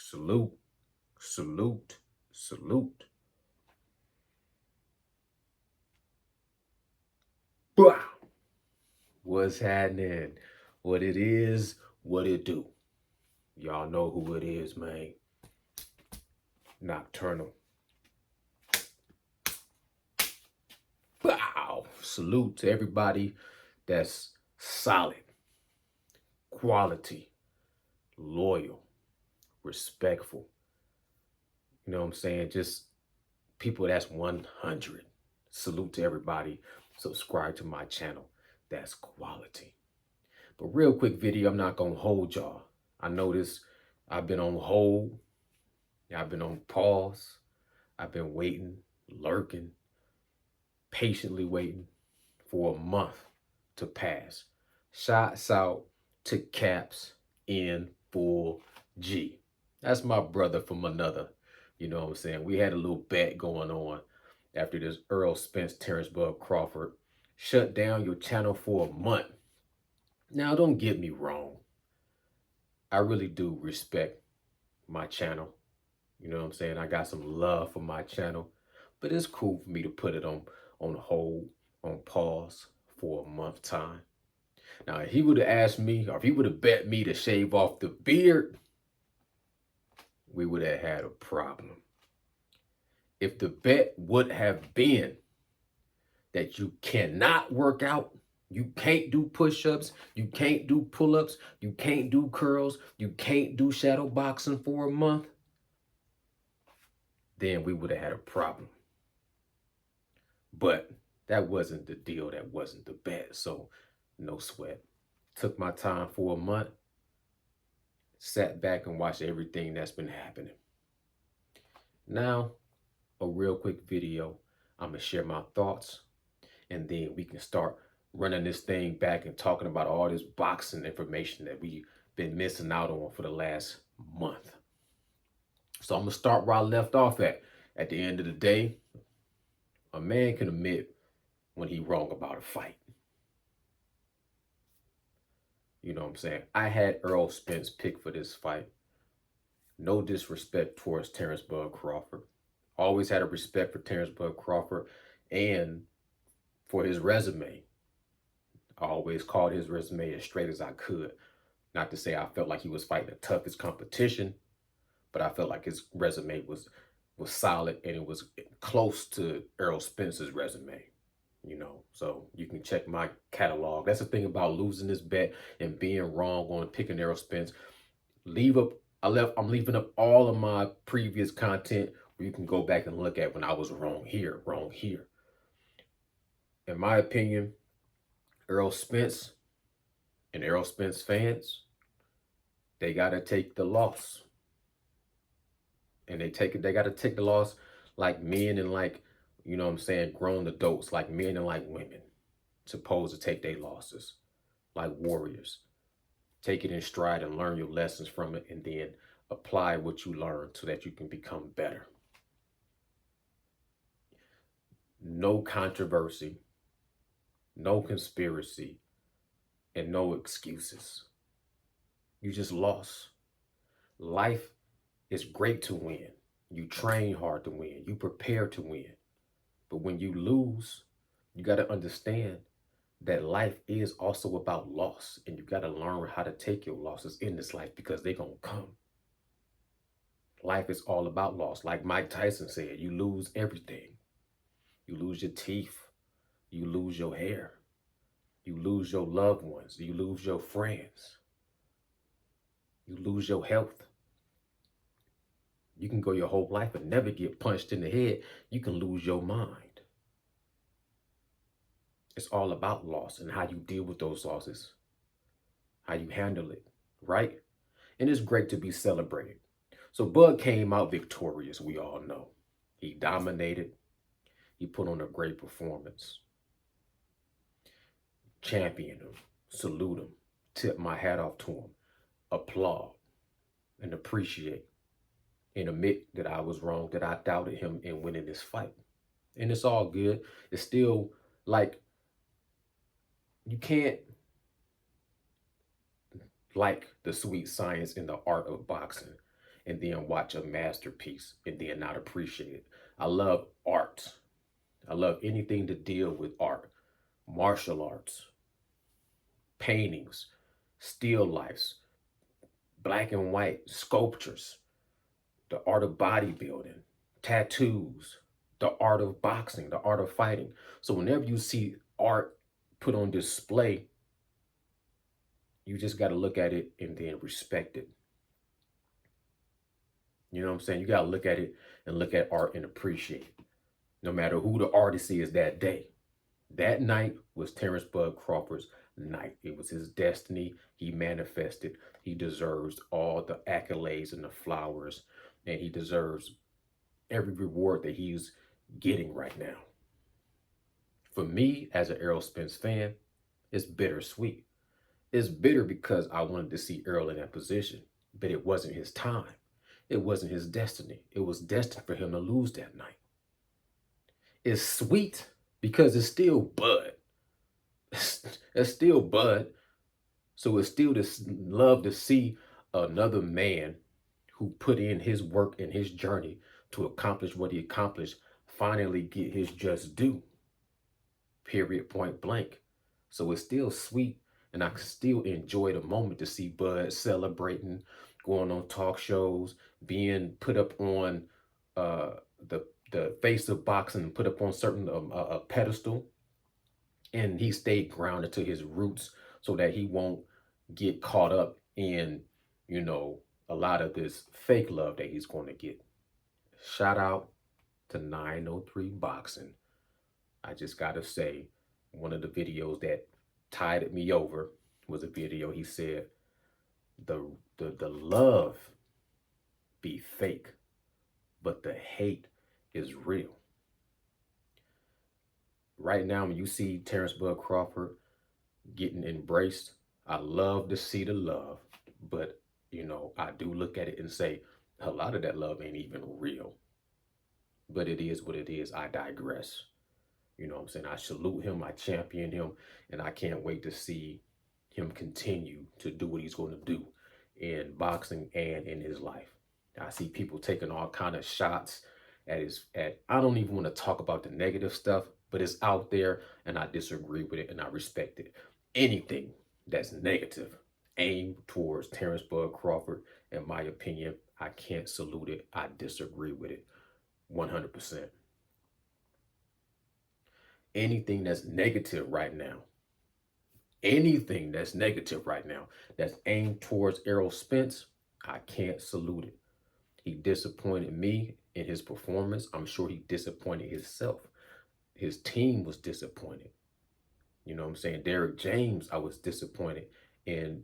Salute, salute, salute. Wow. What's happening? What it is, what it do. Y'all know who it is, man. Nocturnal. Wow. Salute to everybody that's solid, quality, loyal, respectful. You know what I'm saying? Just people that's 100. Salute to everybody. Subscribe to my channel. That's quality. But real quick video, I'm not going to hold y'all. I notice I've been on hold. I've been on pause. I've been waiting, lurking, patiently waiting for a month to pass. Shots out to Caps in full G. That's my brother from another. You know what I'm saying? We had a little bet going on after this Errol, Spence, Crawford. Shut down your channel for a month. Now, don't get me wrong. I really do respect my channel. You know what I'm saying? I got some love for my channel. But it's cool for me to put it on hold, on pause for a month time. Now, if he would have asked me, or if he would have bet me to shave off the beard, we would have had a problem. If the bet would have been that you cannot work out, you can't do push-ups, you can't do pull-ups, you can't do curls, you can't do shadow boxing for a month, then we would have had a problem. But that wasn't the deal. That wasn't the bet. So no sweat. Took my time for a month. Sat back and watched everything that's been happening. Now, a real quick video. I'm going to share my thoughts. And then we can start running this thing back and talking about all this boxing information that we've been missing out on for the last month. So I'm going to start where I left off at. At the end of the day, a man can admit when he's wrong about a fight. You know what I'm saying? I had Errol Spence pick for this fight. No disrespect towards Terrence Bud Crawford. Always had a respect for Terrence Bud Crawford and for his resume. I always called his resume as straight as I could. Not to say I felt like he was fighting the toughest competition, but I felt like his resume was solid and it was close to Errol Spence's resume. You know, so you can check my catalog. That's the thing about losing this bet and being wrong on picking Errol Spence. I'm leaving up all of my previous content where you can go back and look at when I was wrong here, wrong here. In my opinion, Errol Spence and Errol Spence fans, they gotta take the loss. And they gotta take the loss like men and like, you know what I'm saying, grown adults, like men and like women, supposed to take their losses, like warriors. Take it in stride and learn your lessons from it and then apply what you learned so that you can become better. No controversy, no conspiracy, and no excuses. You just lost. Life is great to win. You train hard to win. You prepare to win. But when you lose, you got to understand that life is also about loss. And you got to learn how to take your losses in this life because they're going to come. Life is all about loss. Like Mike Tyson said, you lose everything. You lose your teeth. You lose your hair. You lose your loved ones. You lose your friends. You lose your health. You can go your whole life and never get punched in the head. You can lose your mind. It's all about loss and how you deal with those losses, how you handle it, right? And it's great to be celebrated. So Bud came out victorious, we all know. He dominated. He put on a great performance. Champion him, salute him, tip my hat off to him, applaud and appreciate and admit that I was wrong, that I doubted him in winning this fight. And it's all good. It's still like, you can't like the sweet science and the art of boxing and then watch a masterpiece and then not appreciate it. I love art. I love anything to deal with art, martial arts, paintings, still lifes, black and white sculptures, the art of bodybuilding, tattoos, the art of boxing, the art of fighting. So whenever you see art put on display, you just got to look at it and then respect it. You know what I'm saying? You got to look at it and look at art and appreciate it, no matter who the artist is that day. That night was Terrence Bud Crawford's night. It was his destiny. He manifested. He deserves all the accolades and the flowers, and he deserves every reward that he's getting right now. For me, as an Errol Spence fan, it's bittersweet. It's bitter because I wanted to see Errol in that position, but it wasn't his time. It wasn't his destiny. It was destined for him to lose that night. It's sweet because it's still Bud. It's still Bud. So it's still this love to see another man who put in his work and his journey to accomplish what he accomplished finally get his just due. Period, point blank. So it's still sweet, and I can still enjoy the moment to see Bud celebrating, going on talk shows, being put up on the face of boxing and put up on certain a pedestal. And he stayed grounded to his roots so that he won't get caught up in, a lot of this fake love that he's going to get. Shout out to 903 Boxing. I just got to say, one of the videos that tied me over was a video he said, the love be fake, but the hate is real. Right now, when you see Terrence Bud Crawford getting embraced, I love to see the love, but I do look at it and say a lot of that love ain't even real. But it is what it is. I digress. You know what I'm saying? I salute him, I champion him, and I can't wait to see him continue to do what he's going to do in boxing and in his life. I see people taking all kind of shots at I don't even want to talk about the negative stuff, but it's out there and I disagree with it and I respect it. Anything that's negative aimed towards Terrence Bud Crawford, in my opinion, I can't salute it. I disagree with it 100%. Anything that's negative right now, that's aimed towards Errol Spence, I can't salute it. He disappointed me in his performance. I'm sure he disappointed himself. His team was disappointed. You know what I'm saying? Derrick James, I was disappointed in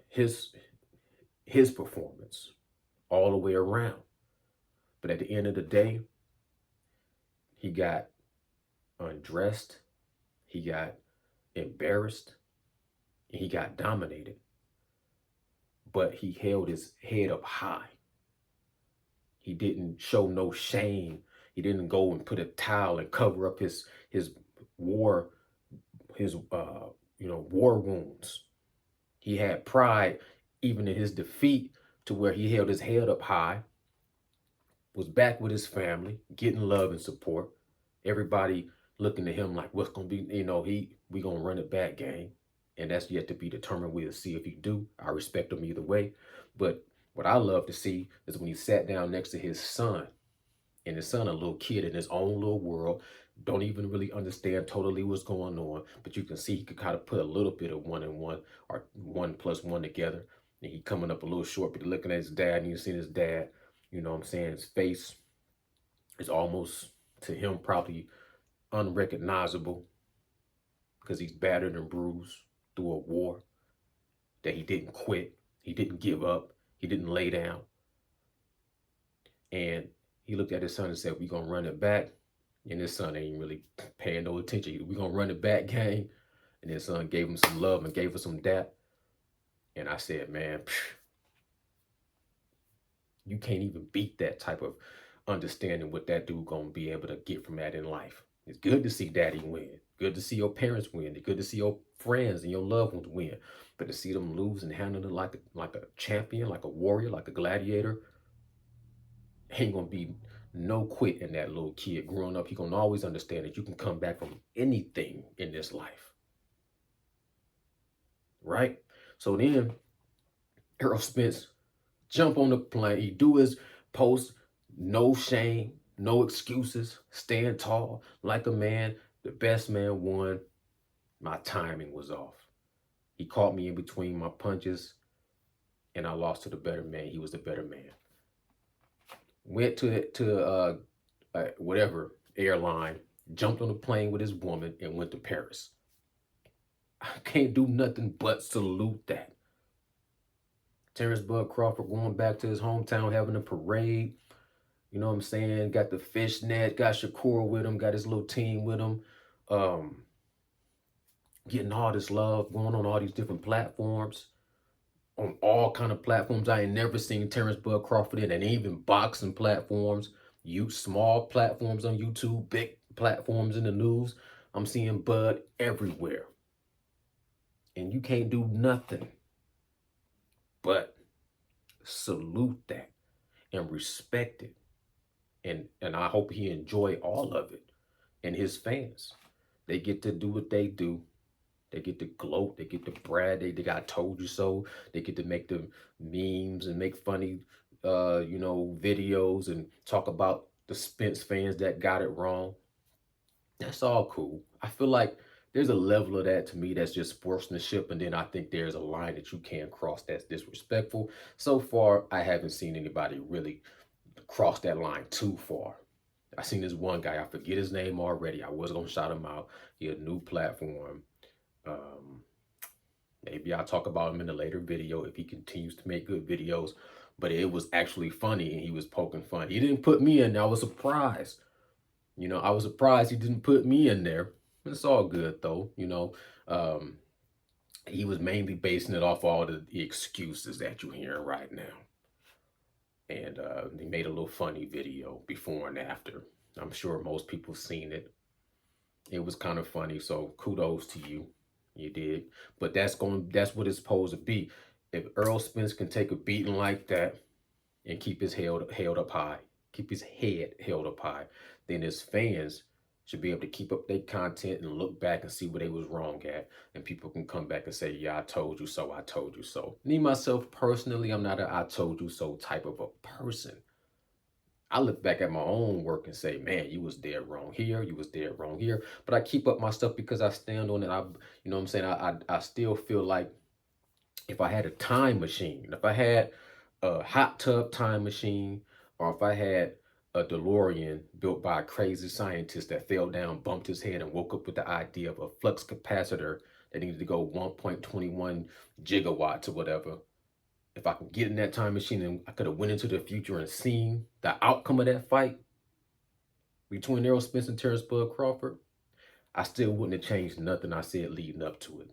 his performance all the way around. But at the end of the day, he got undressed, he got embarrassed, and he got dominated. But he held his head up high. He didn't show no shame. He didn't go and put a towel and cover up his war wounds. He had pride even in his defeat, to where he held his head up high, was back with his family, getting love and support. Everybody looking at him like, what's gonna be, we gonna run it back, gang. And that's yet to be determined. We'll see if he do. I respect him either way. But what I love to see is when he sat down next to his son, and his son, a little kid in his own little world, don't even really understand totally what's going on, but you can see he could kind of put a little bit of 1 and 1 or 1 plus 1 together. And he coming up a little short, but looking at his dad, and you see his dad, his face is almost, to him, probably unrecognizable, because he's battered and bruised through a war that he didn't quit. He didn't give up. He didn't lay down. And he looked at his son and said, we going to run it back. And his son ain't really paying no attention. We going to run it back, gang. And his son gave him some love and gave him some dap. And I said, man, you can't even beat that type of understanding what that dude going to be able to get from that in life. It's good to see daddy win. Good to see your parents win. It's good to see your friends and your loved ones win. But to see them lose and handle it like a champion, like a warrior, like a gladiator, Ain't gonna be no quit in that little kid growing up. He gonna always understand that you can come back from anything in this life, right? So then Errol Spence jump on the plane. He do his post, no shame, no excuses, stand tall like a man. The best man won. My timing was off. He caught me in between my punches, and I lost to the better man. He was the better man. Went to whatever airline, jumped on a plane with his woman, and went to Paris. I can't do nothing but salute that. Terrence Bud Crawford going back to his hometown, having a parade. You know what I'm saying? Got the fishnet, got Shakur with him, got his little team with him. Getting all this love, going on all these different platforms, on all kind of platforms. I ain't never seen Terrence Bud Crawford in, and even boxing platforms, small platforms on YouTube, big platforms in the news. I'm seeing Bud everywhere. And you can't do nothing but salute that and respect it. And I hope he enjoy all of it. And his fans, they get to do what they do. They get to gloat. They get to brag. They got told you so. They get to make the memes and make funny, videos and talk about the Spence fans that got it wrong. That's all cool. I feel like there's a level of that to me that's just sportsmanship. And then I think there's a line that you can't cross that's disrespectful. So far, I haven't seen anybody really cross that line too far. I seen this one guy, I forget his name already. I was going to shout him out. He had a new platform. Maybe I'll talk about him in a later video if he continues to make good videos. But it was actually funny and he was poking fun. He didn't put me in there. I was surprised. I was surprised he didn't put me in there. It's all good though. He was mainly basing it off all the excuses that you're hearing right now. And he made a little funny video before and after. I'm sure most people seen it. It was kind of funny. So kudos to you. You did. But that's what it's supposed to be. If Errol Spence can take a beating like that and keep his head held up high, then his fans should be able to keep up their content and look back and see where they was wrong at. And people can come back and say, yeah, I told you so, I told you so. Me, myself, personally, I'm not a I told you so type of a person. I look back at my own work and say, man, you was dead wrong here. You was dead wrong here. But I keep up my stuff because I stand on it. I still feel like if I had a time machine, if I had a hot tub time machine, or if I had a DeLorean built by a crazy scientist that fell down, bumped his head, and woke up with the idea of a flux capacitor that needed to go 1.21 gigawatts or whatever. If I could get in that time machine and I could have went into the future and seen the outcome of that fight between Errol Spence and Terrence Bud Crawford, I still wouldn't have changed nothing I said leading up to it.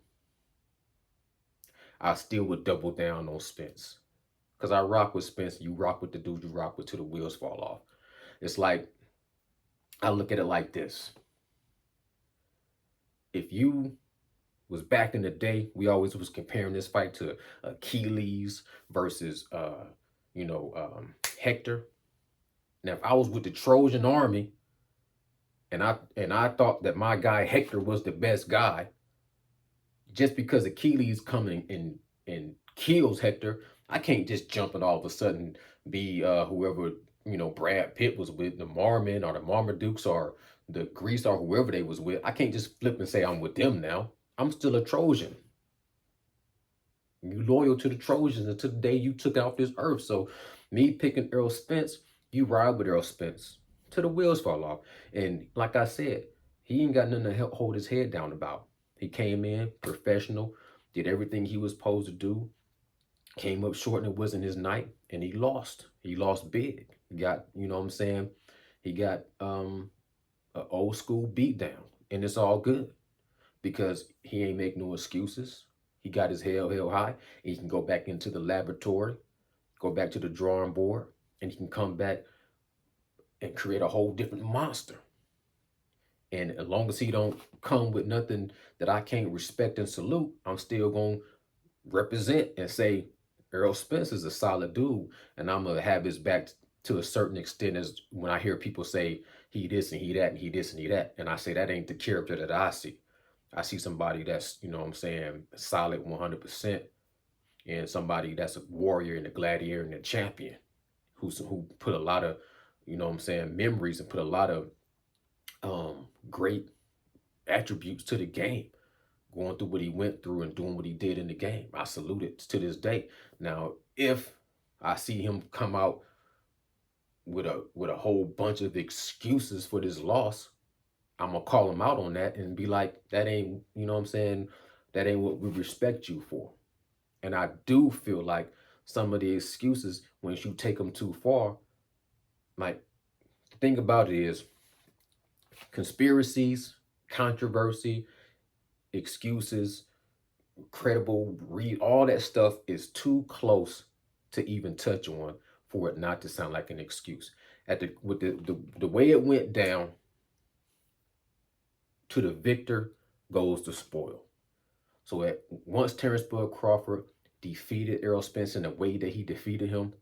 I still would double down on Spence. Because I rock with Spence, you rock with the dude you rock with till the wheels fall off. It's like, I look at it like this. If you was back in the day, we always was comparing this fight to Achilles versus, Hector. Now, if I was with the Trojan army and I thought that my guy Hector was the best guy, just because Achilles coming and kills Hector, I can't just jump and all of a sudden be whoever, Brad Pitt was with, the Marmon or the Marmadukes or the Grease or whoever they was with. I can't just flip and say I'm with them now. I'm still a Trojan. You loyal to the Trojans until the day you took off this earth. So me picking Errol Spence, you ride with Errol Spence till the wheels fall off. And like I said, he ain't got nothing to help hold his head down about. He came in professional, did everything he was supposed to do, came up short and it wasn't his night, and he lost. He lost big. He got, he got an old school beatdown, and it's all good. Because he ain't make no excuses. He got his head held high. He can go back into the laboratory, go back to the drawing board, and he can come back and create a whole different monster. And as long as he don't come with nothing that I can't respect and salute, I'm still going to represent and say, Errol Spence is a solid dude, and I'm going to have his back to a certain extent, as when I hear people say he this and he that and he this and he that. And I say that ain't the character that I see. I see somebody that's, you know what I'm saying, solid 100%, and somebody that's a warrior and a gladiator and a champion who put a lot of, you know what I'm saying, memories and put a lot of great attributes to the game, going through what he went through and doing what he did in the game. I salute it to this day. Now, if I see him come out with a whole bunch of excuses for this loss, I'm gonna call him out on that and be like, that ain't, you know what I'm saying, that ain't what we respect you for. And I do feel like some of the excuses, once you take them too far, like the thing about it is conspiracies, controversy, excuses, credible read, all that stuff is too close to even touch on for it not to sound like an excuse. At the way it went down, to the victor goes the spoil. So at once Terrence Bud Crawford defeated Errol Spence in the way that he defeated him,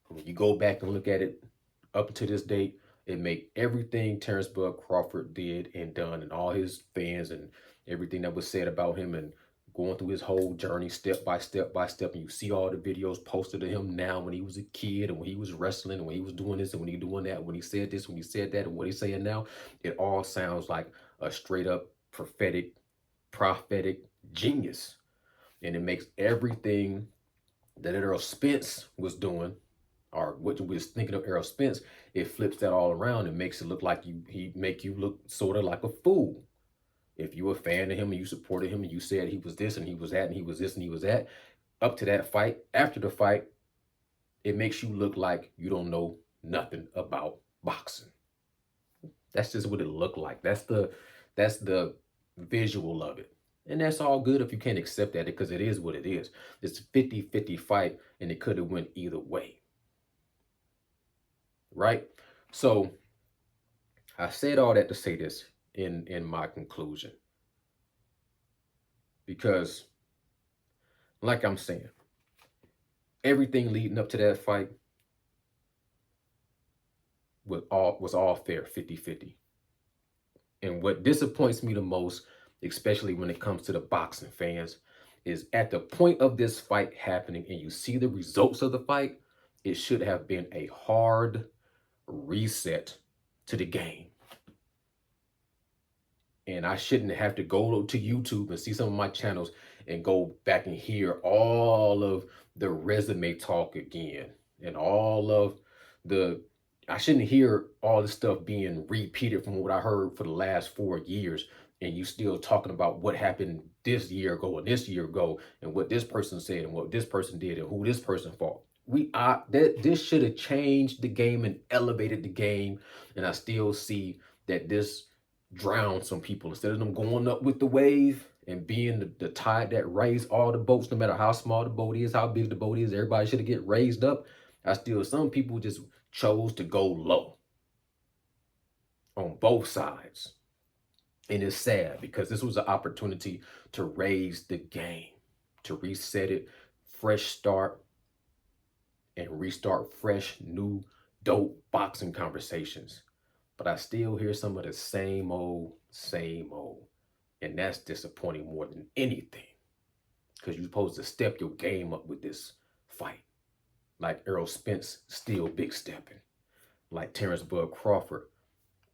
when you go back and look at it up to this date, it make everything Terrence Bud Crawford did and done, and all his fans and everything that was said about him, and going through his whole journey step by step by step. And you see all the videos posted of him now when he was a kid, and when he was wrestling, and when he was doing this, and when he doing that, when he said this, when he said that, and what he's saying now. It all sounds like a straight up prophetic genius. And it makes everything that Errol Spence was doing, or what you was thinking of Errol Spence, it flips that all around and makes it look like he make you look sort of like a fool. If you were a fan of him and you supported him and you said he was this and he was that and he was this and he was that, up to that fight, after the fight, it makes you look like you don't know nothing about boxing. That's just what it looked like. That's the visual of it. And that's all good if you can't accept that, because it is what it is. It's a 50-50 fight, and it could have went either way. Right? So I said all that to say this in my conclusion. Because, like I'm saying, everything leading up to that fight was all fair, 50-50. And what disappoints me the most, especially when it comes to the boxing fans, is at the point of this fight happening and you see the results of the fight, it should have been a hard reset to the game. And I shouldn't have to go to YouTube and see some of my channels and go back and hear all of the resume talk again, and all of I shouldn't hear all the stuff being repeated from what I heard for the last 4 years, and you still talking about what happened this year ago and this year ago, and what this person said and what this person did and who this person fought. This should have changed the game and elevated the game, and I still see that this drowned some people. Instead of them going up with the wave and being the tide that raised all the boats, no matter how small the boat is, how big the boat is, everybody should have get raised up. Some people just chose to go low on both sides. And it's sad, because this was an opportunity to raise the game, to reset it, fresh start, and restart fresh, new, dope boxing conversations. But I still hear some of the same old. And that's disappointing more than anything, because you're supposed to step your game up with this fight. Like Errol Spence still big stepping. Like Terrence Bud Crawford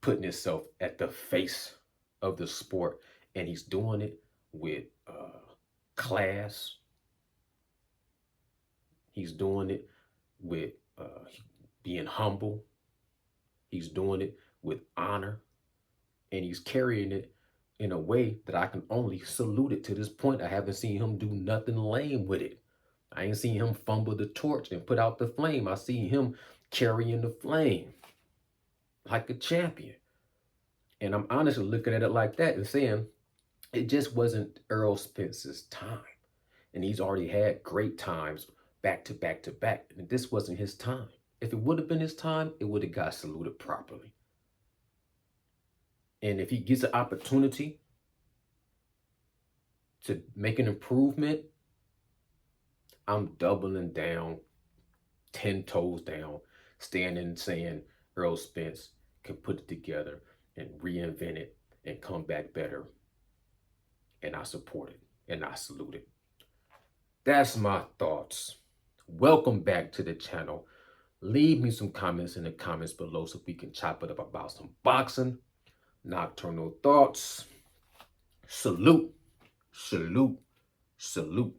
putting himself at the face of the sport. And he's doing it with class. He's doing it with being humble. He's doing it with honor. And he's carrying it in a way that I can only salute it to this point. I haven't seen him do nothing lame with it. I ain't seen him fumble the torch and put out the flame. I see him carrying the flame like a champion. And I'm honestly looking at it like that and saying, it just wasn't Errol Spence's time. And he's already had great times back to back to back. And this wasn't his time. If it would have been his time, it would have got saluted properly. And if he gets an opportunity to make an improvement, I'm doubling down, 10 toes down, standing and saying Errol Spence can put it together and reinvent it and come back better. And I support it and I salute it. That's my thoughts. Welcome back to the channel. Leave me some comments in the comments below so we can chop it up about some boxing, nocturnal thoughts. Salute, salute, salute.